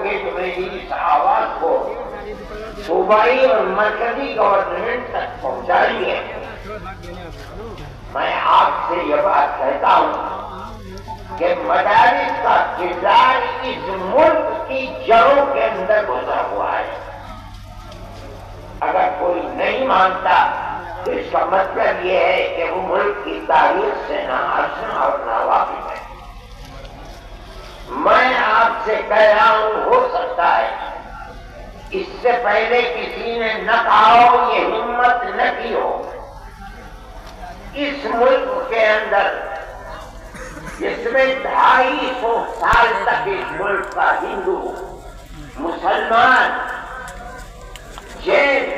کہ جو میری اس آواز کو صوبائی اور مرکزی گورنمنٹ تک پہنچائی ہے، میں آپ سے یہ بات کہتا ہوں کہ مدارس کا کردار اس ملک کی جڑوں کے اندر گزرا ہوا ہے۔ اگر کوئی نہیں مانتا تو اس کا مطلب یہ ہے کہ وہ ملک کی تاریخ سے نہ آشنا اور نہ واقف ہے۔ میں آپ سے کہہ رہا ہوں، ہو سکتا ہے اس سے پہلے کسی نے نہ کہا ہو، یہ ہمت نہ کی ہو، اس ملک کے اندر جس میں 250 سال تک اس ملک کا ہندو، مسلمان، جین،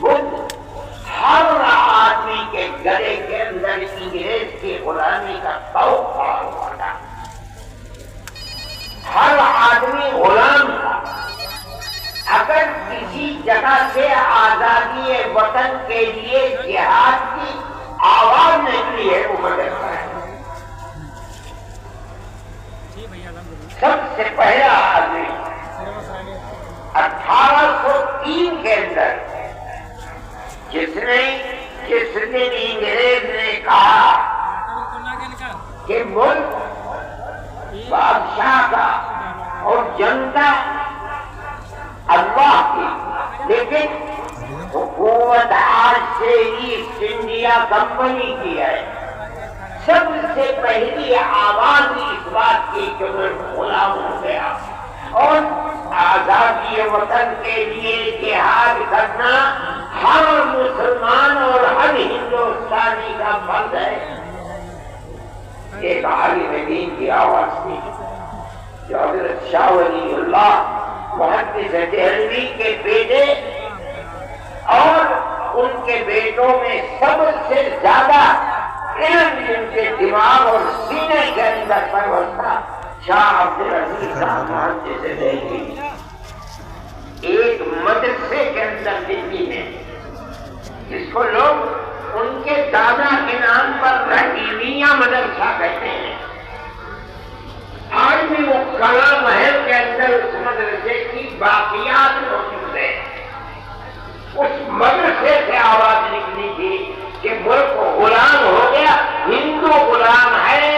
بدھ، ہر آدمی کے گلے کے اندر انگریز کی غلامی کا طوق پڑا ہوا تھا۔ ہر آدمی غلام تھا۔ اگر کسی جگہ سے آزادی وطن کے لیے جہاد کی آواز نکلی ہے وہ مدرسہ ہے۔ سب سے پہلا آدمی 1803 کے اندر جس دن انگریز نے کہا کہ ملک بادشاہ کا اور جنتا اللہ کی، لیکن حکومت آج سے ایسٹ انڈیا کمپنی کی ہے، سب سے پہلی آواز اس بات کی کہ ملک غلام ہو گیا اور آزادی وطن کے لیے جہاد کرنا ہر مسلمان اور ہر ہندوستانی کا فرض ہے۔ ایک عالم دین کی آواز تھی جو حضرت شاہ ولی اللہ محدث دہلوی کے بیٹے اور ان کے بیٹوں میں سب سے زیادہ علم جن کے دماغ اور سینے کے اندر پرورش تھا، شاہ عبدالعزیز صاحب محدث دہلوی، ایک مدرسے کے اندر دلی میں جس کو لوگ ان کے دادا کے نام پر رحیمیہ مدرسہ کہتے ہیں، آج بھی وہ کلا محل کے اندر اس مدرسے کی باقیات موجود ہیں۔ اس مدرسے سے آواز نکلی تھی کہ ملک غلام ہو گیا، ہندو غلام ہے،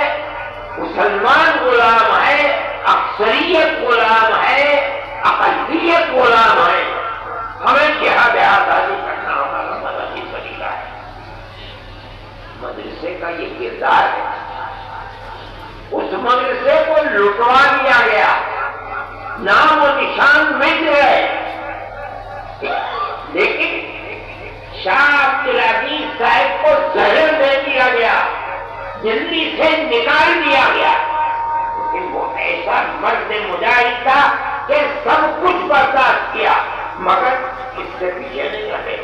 مسلمان غلام ہے، اکثریت غلام ہے، اقلیت غلام ہے، ہمیں جہاد آزادی کرنا ہمارا مذہبی طریقہ ہے۔ مدرسے کا یہ کردار ہے۔ اس مدرسے کو لٹوا دیا گیا، نام و نشان مٹ گئے، لیکن شاہ عبدالعزیز صاحب کو زہر دے دیا گیا، دلی سے نکال دیا گیا، لیکن وہ ایسا مرد مجاہد تھا کہ سب کچھ برداشت کیا مگر اس سے پیچھے نہیں رہے۔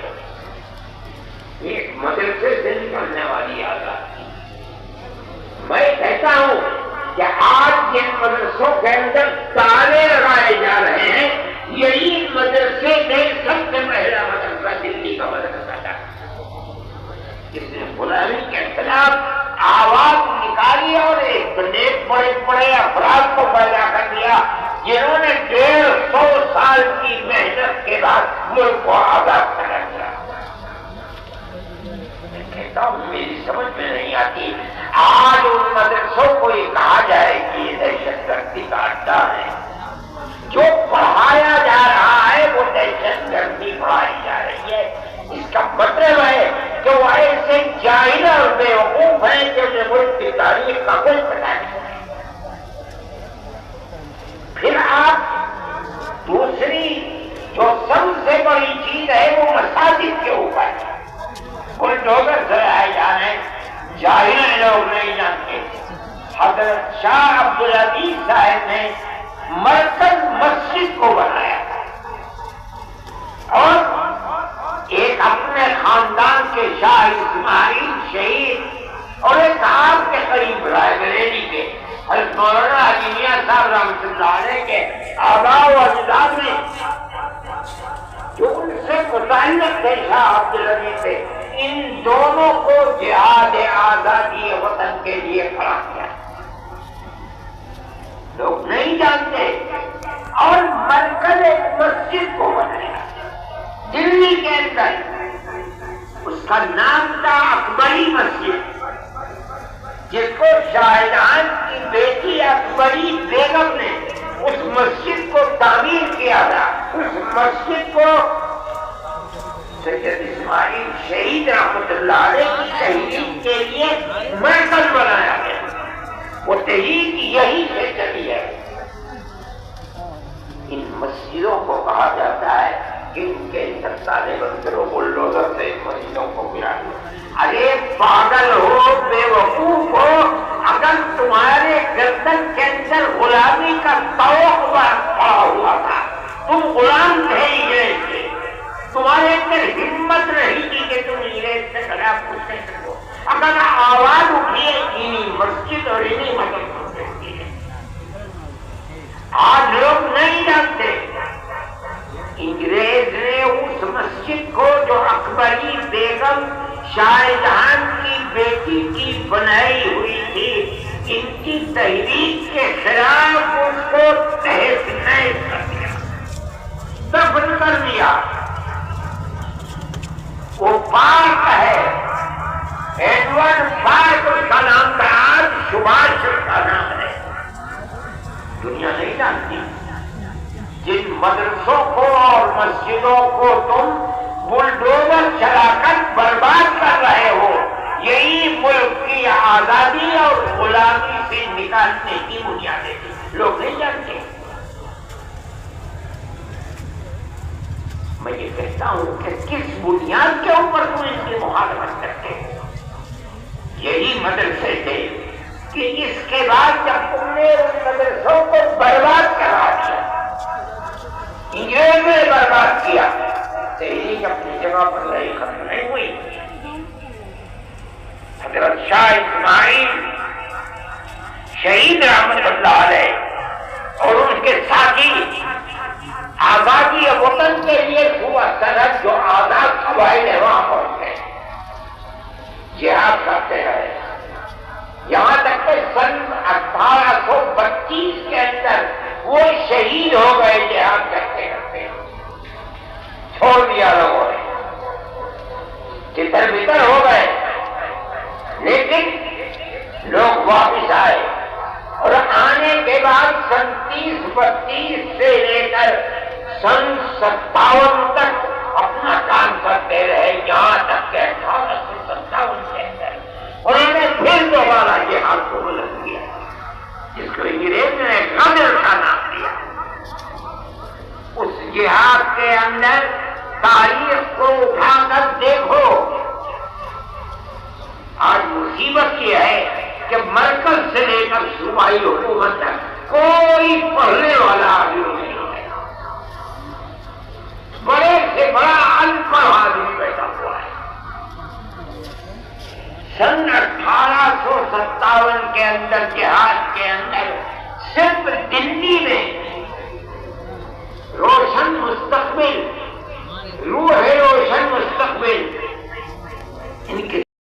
ایک مدرسے سے نکلنے والی آزادی، میں کہتا ہوں کہ آج جن مدرسوں کے اندر تالے لگائے جا رہے ہیں، یہی مدرسے میں سب سے پہلا مدرسہ دلی کا مدرسہ تھا، جس نے غلامی کے خلاف آواز نکالی اور ایک بڑے بڑے افراد کو پیدا کر دیا جنہوں نے 150 سال کی محنت کے بعد ملک کو آزاد کرا دیا۔ کہتا ہوں میری سمجھ میں نہیں آتی آج ان مدرسوں کو یہ کہا جائے کہ یہ دہشت گردی کا اڈا ہے۔ جو پڑھایا جا رہا ہے وہ دہشت گردی پڑھائی جا رہی ہے۔ اس کا مطلب ہے کہ وہ ایسے جاہل اور بیوقوف ہیں کہ انہیں ملک کی تاریخ کا کوئی پتہ نہیں۔ پھر آپ دوسری جو سب سے بڑی چیز ہے وہ مساجد کے اوپر ہے، بلڈوزر سے آئے جا رہے ہیں، جاہل لوگ نہیں جانتے۔ حضرت شاہ عبدالعزیز صاحب نے مرکز مسجد کو بنایا اور ایک اپنے خاندان کے شاہ اسماعیل شہید اور ایک آپ کے قریب رائے بریلی کے حضرت مولانا حاجی میاں صاحب رحمۃ اللہ علیہ کے آباء و اجداد نے جو ان سے متعلق تھے شاہ عبدالعزیز سے، ان دونوں کو جہاد آزادی وطن کے لیے کھڑا کیا۔ لوگ نہیں جانتے کا نام تھا اکبری مسجد، جس کو شاہجہاں کی بیٹی اکبری بیگم نے اس مسجد کو تعمیر کیا تھا۔ اس مسجد کو سید اسماعیل شہید رحمت اللہ علیہ کی تحریک کے لیے مرکز بنایا گیا، وہ تحریک یہی سے چلی ہے۔ ان مسجدوں کو کہا جاتا ہے کہ ان کے اندر سارے بندروں کو بلڈوزر سے مسجدوں کو گرا دیا۔ ارے پاگل ہو، بے وقوف ہو، اگر تمہارے گردن کے اندر غلامی کا توق پڑا ہوا تھا، تم غلام تھے انگریز کے، تمہارے اندر ہمت رہی تھی کہ تم انگریز سے خلاف کچھ کر سکو، اگر آواز اٹھی ہے انہی مسجد اور انہی مدرسوں سے اٹھی ہے۔ آج لوگ نہیں جانتے انگریز نے اس مسجد کو جو اکبری بیگم شاہجہاں کی بیٹی کی بنائی ہوئی تھی، ان کی تحریک کے خلاف اس کو تہس نہس کر دیا، دفن کر دیا۔ وہ پارک ہے، ایڈورڈ پارک اس کا نام تھا، آج سبھاش کا نام ہے۔ دنیا نہیں جانتی جن مدرسوں کو اور مسجدوں کو تم بلڈوزر چلا کر برباد کر رہے ہو، یہی ملک کی آزادی اور غلامی سے نکالنے کی بنیاد ہے۔ لوگ نہیں جانتے۔ میں یہ کہتا ہوں کہ کس بنیاد کے اوپر تم اس کی مخالفت کرتے ہو؟ یہی مدرسے تھے کہ اس کے بعد جب تم نے ان مدرسوں کو برباد کرا دیا، انگریز نے برباد کیا، تحریک اپنی جگہ پر رہی، ختم نہیں ہوئی۔ حضرت شاہ اسماعیل شہید رحمت اللہ علیہ اور ان کے ساتھی آزادی وطن کے لیے ہوا سرحد جو آزاد قبائل ہے وہاں پہنچ گئے، جہاد کرتے رہے، یہاں تک کہ سن 1832 کے اندر وہ شہید ہو گئے جہاد کرتے کرتے، چھوڑ دیا لوگوں نے، تتر بتر ہو گئے، لیکن لوگ واپس آئے اور آنے کے بعد سن 30-32 سے لے کر سن 57 تک اپنا کام کرتے رہے، یہاں تک کہ 1857 کے اندر انہوں نے پھر دوبارہ جہاد کو بلند کیا، جس کو انگریز نے غدر کا نام دیا۔ اس جہاد کے اندر تاریخ کو اٹھا کر دیکھو، آج مصیبت یہ ہے کہ مرکز سے لے کر صوبائی حکومت تک کوئی پڑھنے والا آدمی نہیں ہے، بڑے سے بڑا ان پڑھ آدمی بیٹھا ہوا ہے۔ سن 1857 کے اندر جہاد کے اندر صرف دلی